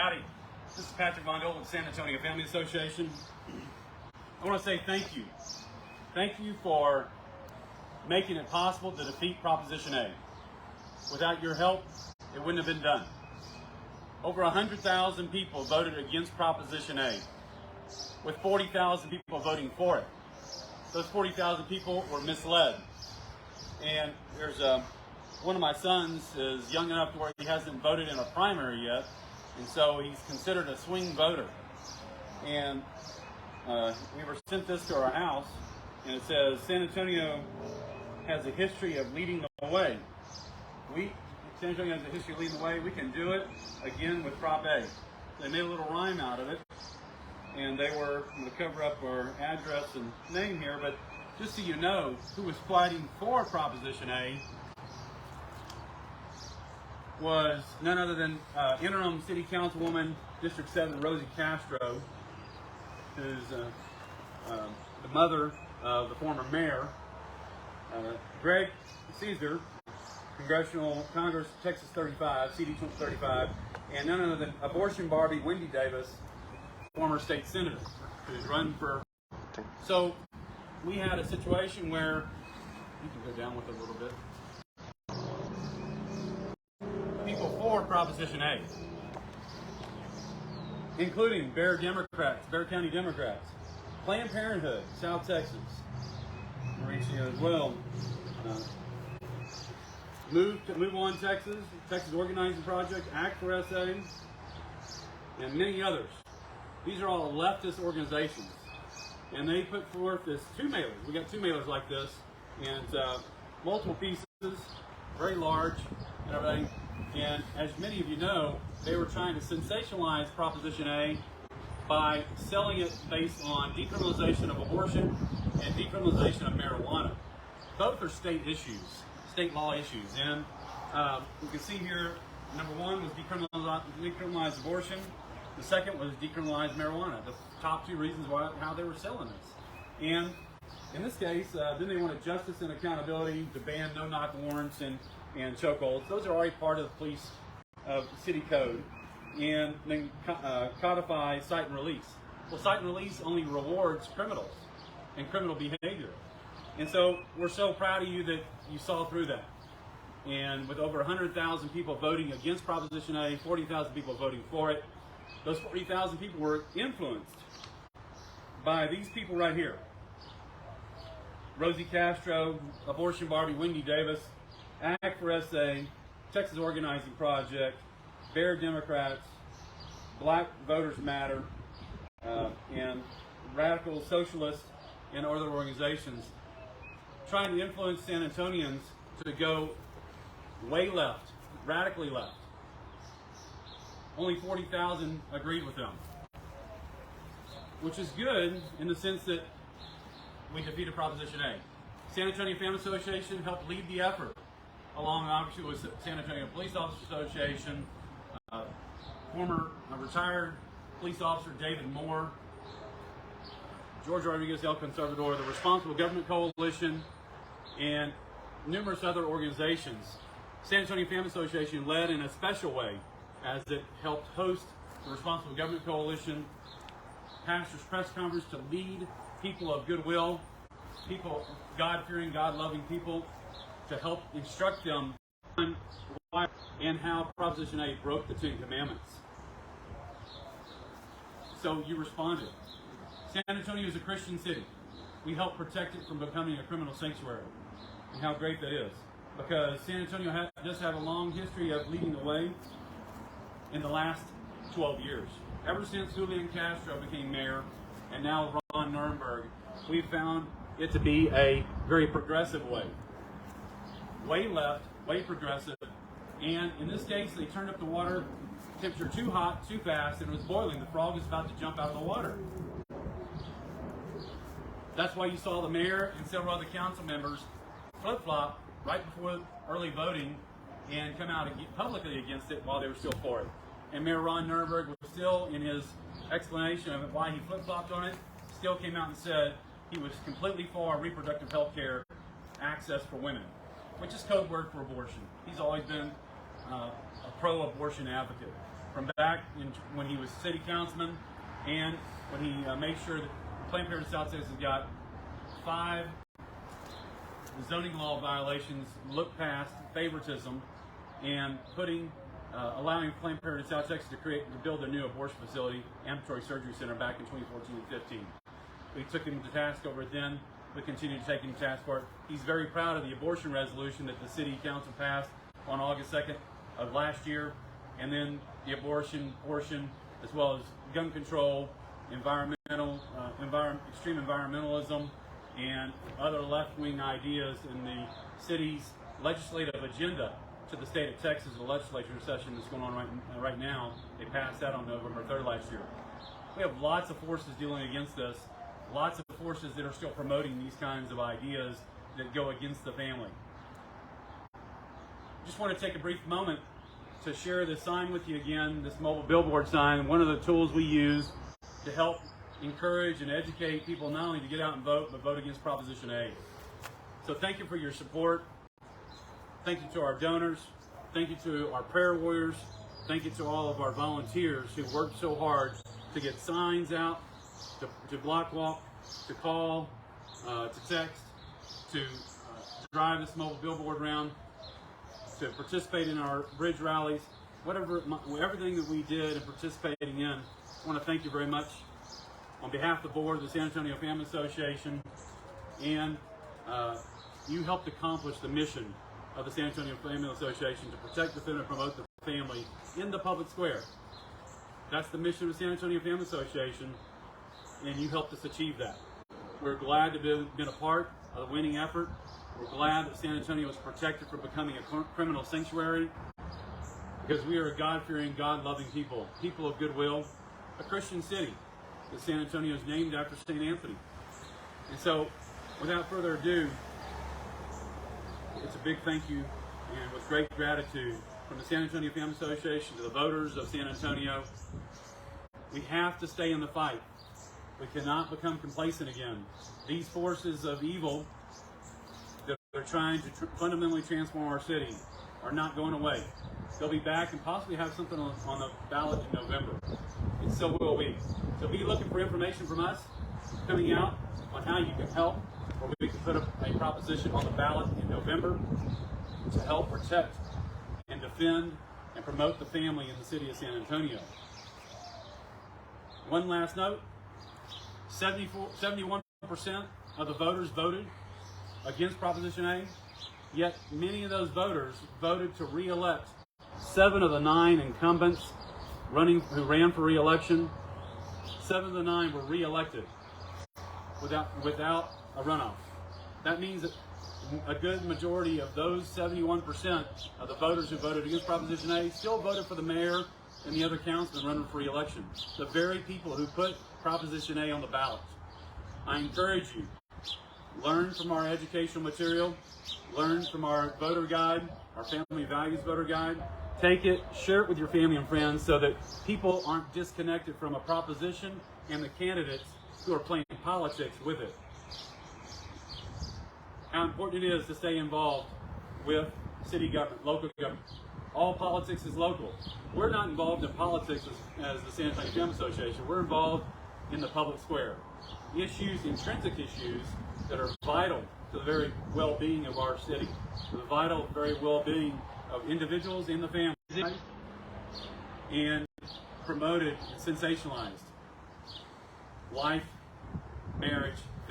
Howdy, this is Patrick Von Dohlen with San Antonio Family Association. I want to say thank you. Thank you for making it possible to defeat Proposition A. Without your help, it wouldn't have been done. Over 100,000 people voted against Proposition A, with 40,000 people voting for it. Those 40,000 people were misled. And there's one of my sons is young enough to where he hasn't voted in a primary yet, and so he's considered a swing voter. And we were sent this to our house, and it says, San Antonio has a history of leading the way. San Antonio has a history of leading the way. We can do it again with Prop A. They made a little rhyme out of it, and they were, I'm going to cover up our address and name here, but just so you know who was fighting for Proposition A was none other than interim city councilwoman, District 7, Rosie Castro, who's the mother of the former mayor, Greg Caesar, Congressional Congress, Texas 35, CD 35, and none other than abortion Barbie, Wendy Davis, former state senator, who's run for. So we had a situation where, you can go down with it a little bit, people for Proposition A, including Bear County Democrats, Planned Parenthood, South Texas, Mauricio as well, Move On Texas, Texas Organizing Project, Act for SA, and many others. These are all leftist organizations, and they put forth this two mailers. We got two mailers like this, and multiple pieces, very large, and everything. And as many of you know, they were trying to sensationalize Proposition A by selling it based on decriminalization of abortion and decriminalization of marijuana. Both are state issues, state law issues. And you can see here, number one was decriminalize abortion. The second was decriminalize marijuana. The top two reasons how they were selling this. And in this case, then they wanted justice and accountability to ban no-knock warrants and chokeholds. Those are already part of the police city code. And then codify cite and release. Well, cite and release only rewards criminals and criminal behavior. And so we're so proud of you that you saw through that. And with over 100,000 people voting against Proposition A, 40,000 people voting for it, those 40,000 people were influenced by these people right here. Rosie Castro, Abortion Barbie, Wendy Davis, Act for SA, Texas Organizing Project, Bear Democrats, Black Voters Matter, and Radical Socialists and other organizations trying to influence San Antonians to go way left, radically left. Only 40,000 agreed with them, which is good in the sense that we defeated Proposition A. San Antonio Family Association helped lead the effort, along obviously with San Antonio Police Officers Association, former retired police officer David Moore, George Rodriguez El Conservador, the Responsible Government Coalition, and numerous other organizations. San Antonio Family Association led in a special way as it helped host the Responsible Government Coalition Pastors Press Conference to lead people of goodwill, people, God-fearing, God-loving people, to help instruct them on why and how Proposition A broke the Ten Commandments. So you responded. San Antonio is a Christian city. We help protect it from becoming a criminal sanctuary. And how great that is. Because San Antonio does have a long history of leading the way in the last 12 years. Ever since Julian Castro became mayor, and now Ron Nirenberg, we've found it to be a very progressive way. Way left, way progressive. And in this case, they turned up the water temperature too hot, too fast, and it was boiling. The frog is about to jump out of the water. That's why you saw the mayor and several other council members flip-flop right before early voting and come out publicly against it while they were still for it. And Mayor Ron Nirenberg was still, in his explanation of why he flip-flopped on it, still came out and said he was completely for reproductive health care access for women, which is code word for abortion. He's always been a pro-abortion advocate. from back when he was city councilman, and when he made sure that Planned Parenthood South Texas got 5 zoning law violations, looked past favoritism, and allowing Planned Parenthood South Texas to build a new abortion facility, ambulatory surgery center, back in 2014 and 15. We took him to task over it then. We continue to take him to task for it. He's very proud of the abortion resolution that the city council passed on August 2nd of last year, and then the abortion portion, as well as gun control, extreme environmentalism, and other left-wing ideas in the city's legislative agenda to the state of Texas, the legislature session that's going on right now. They passed that on November 3rd last year. We have lots of forces dealing against this, lots of forces that are still promoting these kinds of ideas that go against the family. Just want to take a brief moment to share this sign with you again, this mobile billboard sign, one of the tools we use to help encourage and educate people not only to get out and vote, but vote against Proposition A. So thank you for your support. Thank you to our donors. Thank you to our prayer warriors. Thank you to all of our volunteers who worked so hard to get signs out, to block walk, to call, to text, to drive this mobile billboard around, to participate in our bridge rallies, everything that we did and participating in. I want to thank you very much on behalf of the board of the San Antonio Family Association, and you helped accomplish the mission of the San Antonio Family Association to protect, defend, and promote the family in the public square. That's the mission of the San Antonio Family Association, and you helped us achieve that. We're glad to have been a part of the winning effort. We're glad that San Antonio is protected from becoming a criminal sanctuary, because we are a God-fearing, God-loving people of goodwill, a Christian city. That San Antonio is named after St. Anthony. And so, without further ado, it's a big thank you, and with great gratitude from the San Antonio Family Association to the voters of San Antonio. We have to stay in the fight. We cannot become complacent again. These forces of evil that are trying to fundamentally transform our city are not going away. They'll be back and possibly have something on the ballot in November. And so will we. So be looking for information from us coming out on how you can help, or we can put a proposition on the ballot in November to help protect and defend and promote the family in the city of San Antonio. One last note, 71% of the voters voted against Proposition A, yet many of those voters voted to re-elect 7 of the 9 incumbents who ran for re-election. 7 of the 9 were re-elected without a runoff. That means that a good majority of those 71% of the voters who voted against Proposition A still voted for the mayor and the other councilmen running for re-election. The very people who put Proposition A on the ballot. I encourage you, learn from our educational material, learn from our voter guide, our family values voter guide. Take it, share it with your family and friends so that people aren't disconnected from a proposition and the candidates who are playing politics with it. How important it is to stay involved with city government, local government. All politics is local. We're not involved in politics as the San Antonio Family Association. We're involved in the public square. Issues, intrinsic issues that are vital to the very well-being of our city, to the vital, very well-being of individuals in the family, and promoted and sensationalized life, marriage,